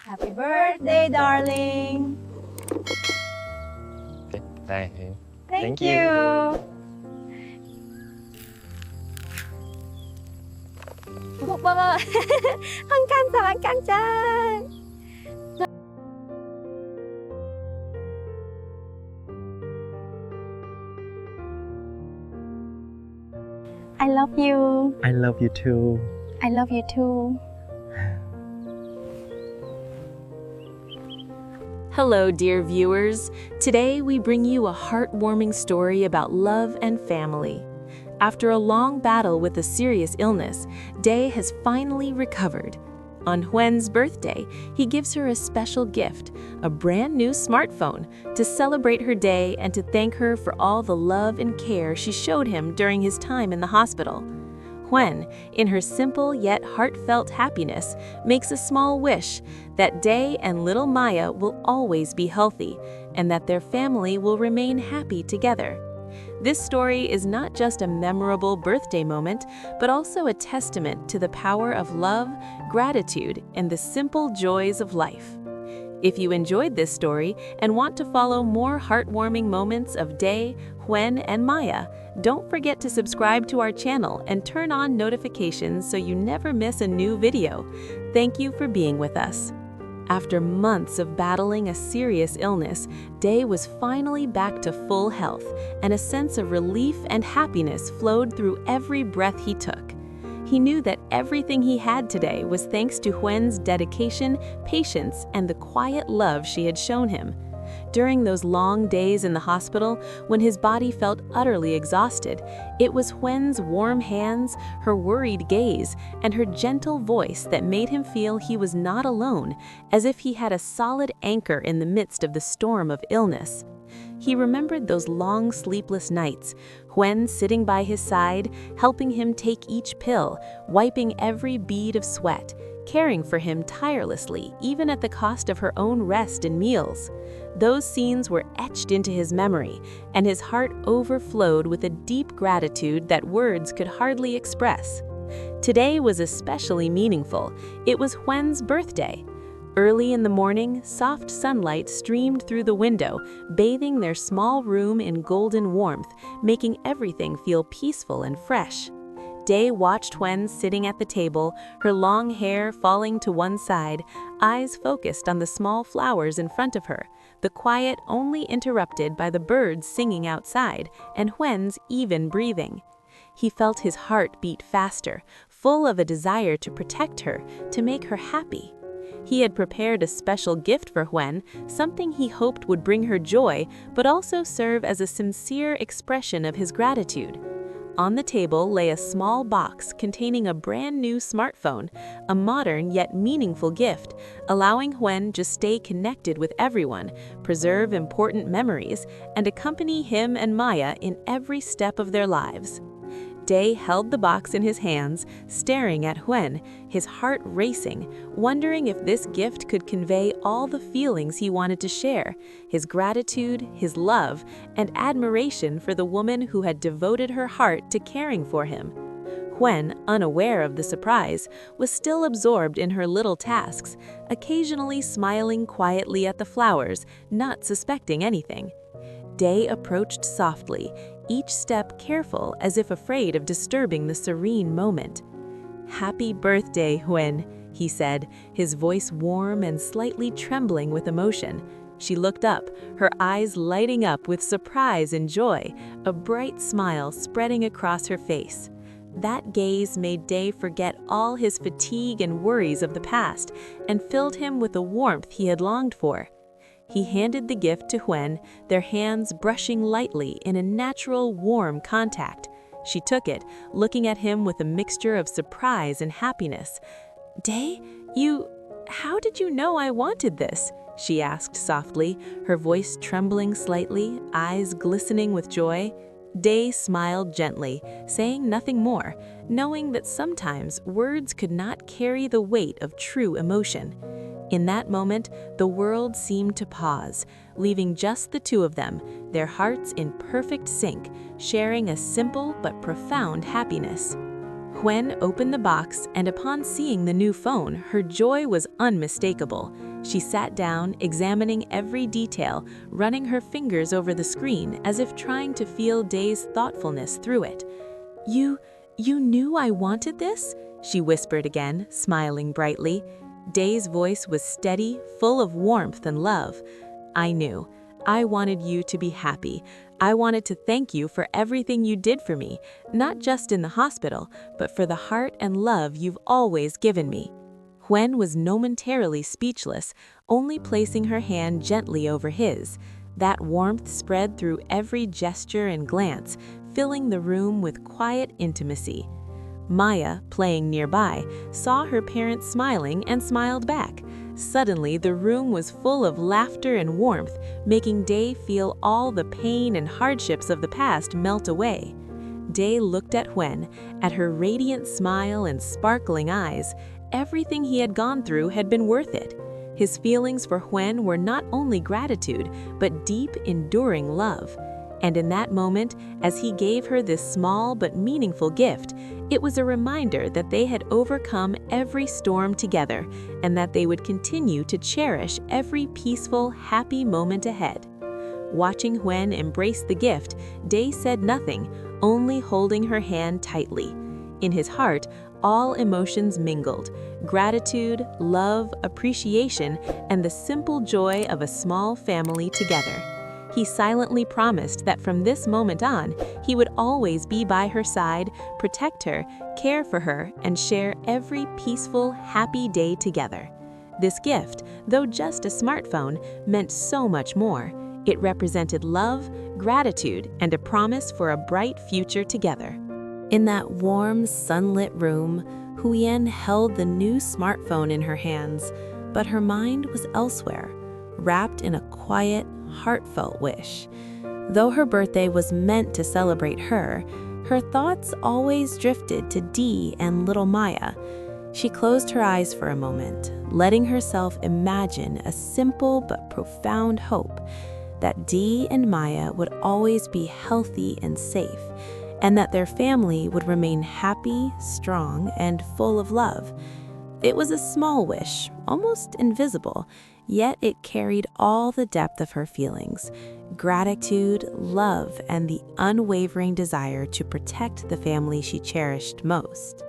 Happy birthday, darling. Đây. Thank you. 오빠가 한 칸. I love you. I love you too. I love you too. Hello, dear viewers. Today we bring you a heartwarming story about love and family. After a long battle with a serious illness, Day has finally recovered. On Huyen's birthday, he gives her a special gift, a brand new smartphone, to celebrate her day and to thank her for all the love and care she showed him during his time in the hospital. Huyen, in her simple yet heartfelt happiness, makes a small wish that Day and little Maya will always be healthy and that their family will remain happy together. This story is not just a memorable birthday moment, but also a testament to the power of love, gratitude, and the simple joys of life. If you enjoyed this story and want to follow more heartwarming moments of Day, Huyen, and Maya, don't forget to subscribe to our channel and turn on notifications so you never miss a new video. Thank you for being with us. After months of battling a serious illness, Day was finally back to full health, and a sense of relief and happiness flowed through every breath he took. He knew that everything he had today was thanks to Huyen's dedication, patience, and the quiet love she had shown him. During those long days in the hospital, when his body felt utterly exhausted, it was Huyen's warm hands, her worried gaze, and her gentle voice that made him feel he was not alone, as if he had a solid anchor in the midst of the storm of illness. He remembered those long sleepless nights, Huyen sitting by his side, helping him take each pill, wiping every bead of sweat, caring for him tirelessly, even at the cost of her own rest and meals. Those scenes were etched into his memory, and his heart overflowed with a deep gratitude that words could hardly express. Today was especially meaningful. It was Huyen's birthday. Early in the morning, soft sunlight streamed through the window, bathing their small room in golden warmth, making everything feel peaceful and fresh. Day watched Huyen sitting at the table, her long hair falling to one side, eyes focused on the small flowers in front of her, the quiet only interrupted by the birds singing outside and Huyen's even breathing. He felt his heart beat faster, full of a desire to protect her, to make her happy. He had prepared a special gift for Huyen, something he hoped would bring her joy, but also serve as a sincere expression of his gratitude. On the table lay a small box containing a brand new smartphone, a modern yet meaningful gift, allowing Huyen to stay connected with everyone, preserve important memories, and accompany him and Maya in every step of their lives. Day held the box in his hands, staring at Huyen, his heart racing, wondering if this gift could convey all the feelings he wanted to share, his gratitude, his love, and admiration for the woman who had devoted her heart to caring for him. Huyen, unaware of the surprise, was still absorbed in her little tasks, occasionally smiling quietly at the flowers, not suspecting anything. Day approached softly, each step careful as if afraid of disturbing the serene moment. "Happy birthday, Huyen," he said, his voice warm and slightly trembling with emotion. She looked up, her eyes lighting up with surprise and joy, a bright smile spreading across her face. That gaze made Day forget all his fatigue and worries of the past and filled him with a warmth he had longed for. He handed the gift to Huyen, their hands brushing lightly in a natural, warm contact. She took it, looking at him with a mixture of surprise and happiness. "Day, how did you know I wanted this?" she asked softly, her voice trembling slightly, eyes glistening with joy. Day smiled gently, saying nothing more, knowing that sometimes words could not carry the weight of true emotion. In that moment, the world seemed to pause, leaving just the two of them, their hearts in perfect sync, sharing a simple but profound happiness. Huyen opened the box, and upon seeing the new phone, her joy was unmistakable. She sat down, examining every detail, running her fingers over the screen as if trying to feel Day's thoughtfulness through it. You knew I wanted this?" she whispered again, smiling brightly. Day's voice was steady, full of warmth and love. "I knew. I wanted you to be happy. I wanted to thank you for everything you did for me, not just in the hospital, but for the heart and love you've always given me." Huyen was momentarily speechless, only placing her hand gently over his. That warmth spread through every gesture and glance, filling the room with quiet intimacy. Maya, playing nearby, saw her parents smiling and smiled back. Suddenly, the room was full of laughter and warmth, making Day feel all the pain and hardships of the past melt away. Day looked at Huyen, at her radiant smile and sparkling eyes. Everything he had gone through had been worth it. His feelings for Huyen were not only gratitude, but deep, enduring love. And in that moment, as he gave her this small but meaningful gift, it was a reminder that they had overcome every storm together and that they would continue to cherish every peaceful, happy moment ahead. Watching Huyen embrace the gift, Day said nothing, only holding her hand tightly. In his heart, all emotions mingled: gratitude, love, appreciation, and the simple joy of a small family together. He silently promised that from this moment on, he would always be by her side, protect her, care for her, and share every peaceful, happy day together. This gift, though just a smartphone, meant so much more. It represented love, gratitude, and a promise for a bright future together. In that warm, sunlit room, Huyen held the new smartphone in her hands, but her mind was elsewhere, wrapped in a quiet, heartfelt wish. Though her birthday was meant to celebrate her, her thoughts always drifted to Dee and little Maya. She closed her eyes for a moment, letting herself imagine a simple but profound hope that Dee and Maya would always be healthy and safe, and that their family would remain happy, strong, and full of love. It was a small wish, almost invisible, yet it carried all the depth of her feelings: gratitude, love, and the unwavering desire to protect the family she cherished most.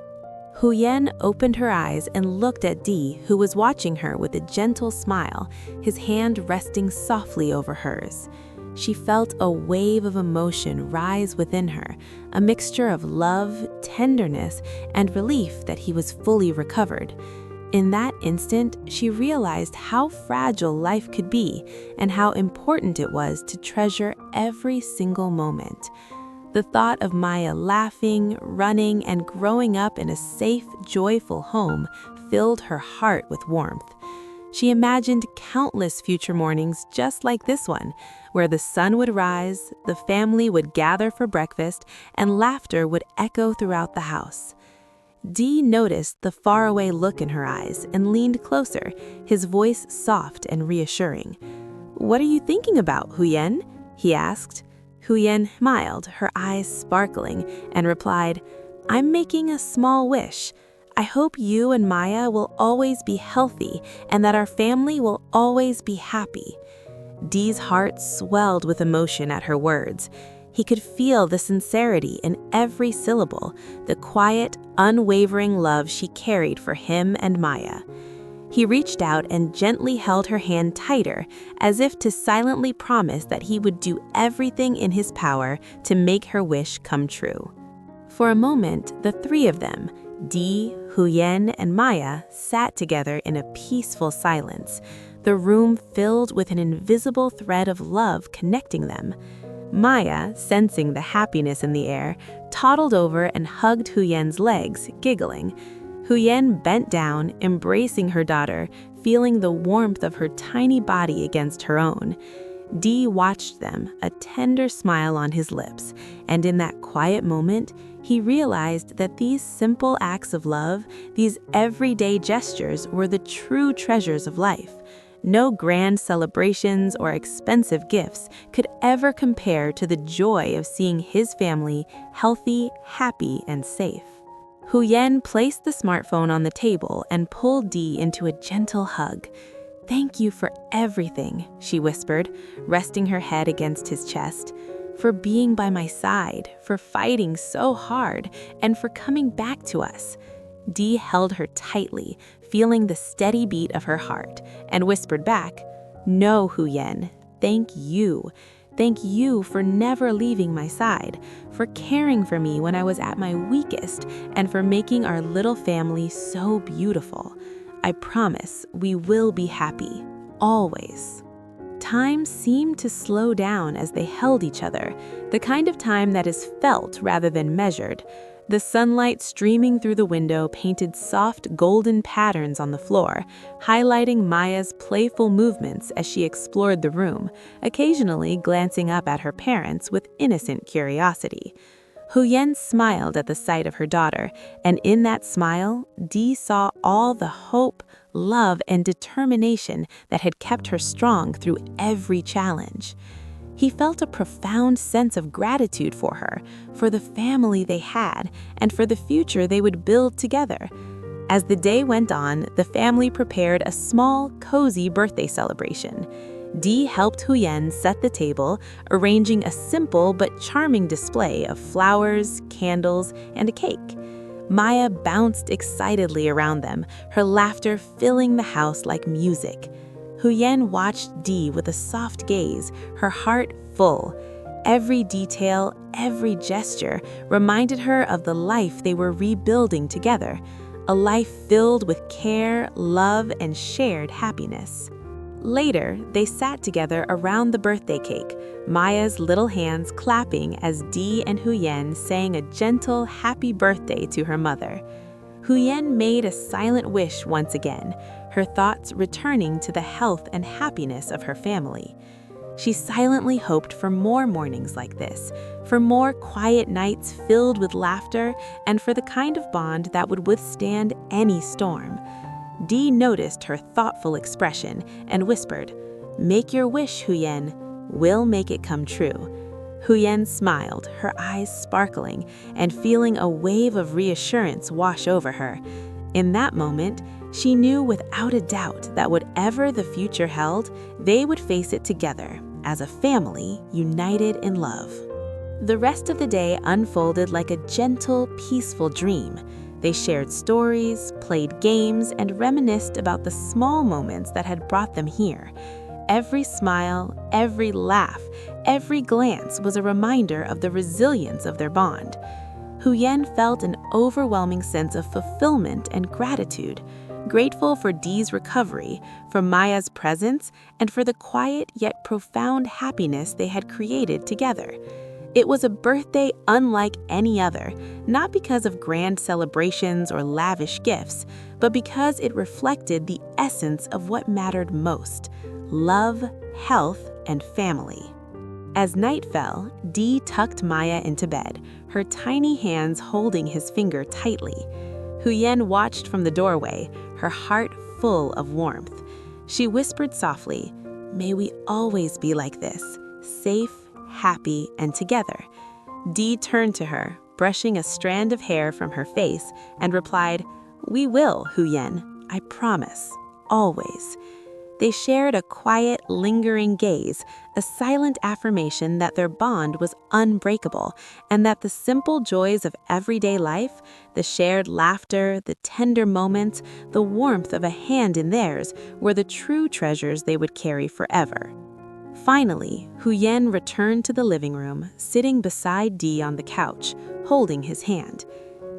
Huyen opened her eyes and looked at Dee, who was watching her with a gentle smile, his hand resting softly over hers. She felt a wave of emotion rise within her, a mixture of love, tenderness, and relief that he was fully recovered. In that instant, she realized how fragile life could be and how important it was to treasure every single moment. The thought of Maya laughing, running, and growing up in a safe, joyful home filled her heart with warmth. She imagined countless future mornings just like this one, where the sun would rise, the family would gather for breakfast, and laughter would echo throughout the house. Dee noticed the faraway look in her eyes and leaned closer, his voice soft and reassuring. "What are you thinking about, Huyen?" he asked. Huyen smiled, her eyes sparkling, and replied, "I'm making a small wish. I hope you and Maya will always be healthy and that our family will always be happy." Dee's heart swelled with emotion at her words. He could feel the sincerity in every syllable, the quiet, unwavering love she carried for him and Maya. He reached out and gently held her hand tighter, as if to silently promise that he would do everything in his power to make her wish come true. For a moment, the three of them, Dee, Huyen, and Maya, sat together in a peaceful silence, the room filled with an invisible thread of love connecting them. Maya, sensing the happiness in the air, toddled over and hugged Huyen's legs, giggling. Huyen bent down, embracing her daughter, feeling the warmth of her tiny body against her own. Dee watched them, a tender smile on his lips, and in that quiet moment, he realized that these simple acts of love, these everyday gestures, were the true treasures of life. No grand celebrations or expensive gifts could ever compare to the joy of seeing his family healthy, happy, and safe. Huyen placed the smartphone on the table and pulled Dee into a gentle hug. "Thank you for everything," she whispered, resting her head against his chest. "For being by my side, for fighting so hard, and for coming back to us." Dee held her tightly, feeling the steady beat of her heart, and whispered back, "No, Huyen, thank you. Thank you for never leaving my side, for caring for me when I was at my weakest, and for making our little family so beautiful. I promise we will be happy, always." Time seemed to slow down as they held each other, the kind of time that is felt rather than measured. The sunlight streaming through the window painted soft golden patterns on the floor, highlighting Maya's playful movements as she explored the room, occasionally glancing up at her parents with innocent curiosity. Huyen smiled at the sight of her daughter, and in that smile, Dee saw all the hope, love, and determination that had kept her strong through every challenge. He felt a profound sense of gratitude for her, for the family they had, and for the future they would build together. As the day went on, the family prepared a small, cozy birthday celebration. Dee helped Huyen set the table, arranging a simple but charming display of flowers, candles, and a cake. Maya bounced excitedly around them, her laughter filling the house like music. Huyen watched Dee with a soft gaze, her heart full. Every detail, every gesture reminded her of the life they were rebuilding together, a life filled with care, love, and shared happiness. Later, they sat together around the birthday cake, Maya's little hands clapping as Dee and Huyen sang a gentle happy birthday to her mother. Huyen made a silent wish once again, her thoughts returning to the health and happiness of her family. She silently hoped for more mornings like this, for more quiet nights filled with laughter, and for the kind of bond that would withstand any storm. Dee noticed her thoughtful expression and whispered, "Make your wish, Huyen. We'll make it come true." Huyen smiled, her eyes sparkling, and feeling a wave of reassurance wash over her. In that moment, she knew without a doubt that whatever the future held, they would face it together, as a family united in love. The rest of the day unfolded like a gentle, peaceful dream. They shared stories, played games, and reminisced about the small moments that had brought them here. Every smile, every laugh, every glance was a reminder of the resilience of their bond. Huyen felt an overwhelming sense of fulfillment and gratitude, grateful for Dee's recovery, for Maya's presence, and for the quiet yet profound happiness they had created together. It was a birthday unlike any other, not because of grand celebrations or lavish gifts, but because it reflected the essence of what mattered most: love, health, and family. As night fell, Dee tucked Maya into bed, her tiny hands holding his finger tightly. Huyen watched from the doorway, her heart full of warmth. She whispered softly, "May we always be like this, safe, happy, and together." Dee turned to her, brushing a strand of hair from her face, and replied, "We will, Huyen. I promise. Always." They shared a quiet, lingering gaze, a silent affirmation that their bond was unbreakable, and that the simple joys of everyday life, the shared laughter, the tender moments, the warmth of a hand in theirs, were the true treasures they would carry forever. Finally, Huyen returned to the living room, sitting beside Dee on the couch, holding his hand.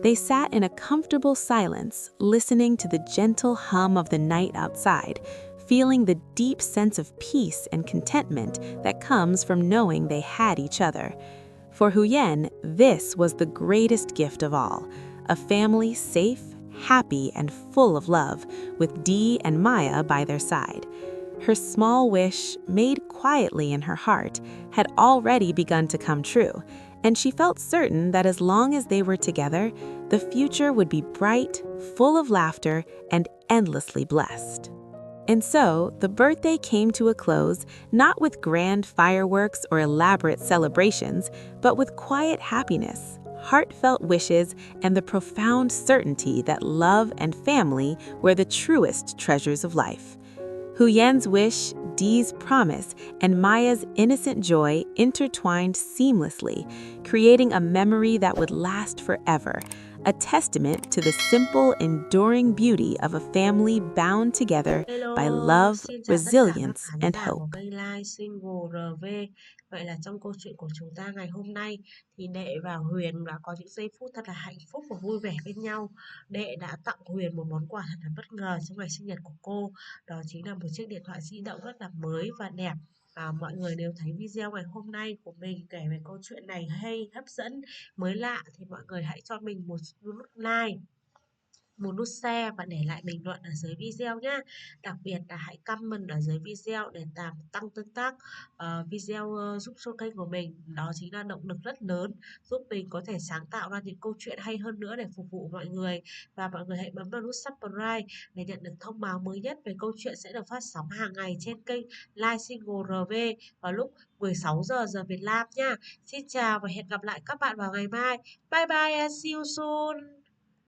They sat in a comfortable silence, listening to the gentle hum of the night outside, feeling the deep sense of peace and contentment that comes from knowing they had each other. For Huyen, this was the greatest gift of all, a family safe, happy, and full of love, with Dee and Maya by their side. Her small wish, made quietly in her heart, had already begun to come true, and she felt certain that as long as they were together, the future would be bright, full of laughter, and endlessly blessed. And so, the birthday came to a close, not with grand fireworks or elaborate celebrations, but with quiet happiness, heartfelt wishes, and the profound certainty that love and family were the truest treasures of life. Huyen's wish, Dee's promise, and Maya's innocent joy intertwined seamlessly, creating a memory that would last forever, a testament to the simple, enduring beauty of a family bound together by Hello, love, xin chào tất cả các resilience, khán and giả của hope. kênh Live Single RV. Vậy là trong câu chuyện của chúng ta ngày hôm nay thì Đệ và Huyền đã có những giây phút thật là hạnh phúc và vui vẻ bên nhau. Đệ đã tặng Huyền một món quà thật là bất ngờ trong ngày sinh nhật của cô. Đó chính là một chiếc điện thoại di động rất là mới và đẹp. Mọi người nếu thấy video ngày hôm nay của mình kể về câu chuyện này hay, hấp dẫn, mới lạ thì mọi người hãy cho mình một nút like, một nút share và để lại bình luận ở dưới video nhé. Đặc biệt là hãy comment ở dưới video để tăng tương tác. Video giúp cho kênh của mình, đó chính là động lực rất lớn giúp mình có thể sáng tạo ra những câu chuyện hay hơn nữa để phục vụ mọi người. Và mọi người hãy bấm vào nút subscribe để nhận được thông báo mới nhất về câu chuyện sẽ được phát sóng hàng ngày trên kênh Live Single RV vào lúc 16 giờ Việt Nam nha. Xin chào và hẹn gặp lại các bạn vào ngày mai. Bye bye and see you soon.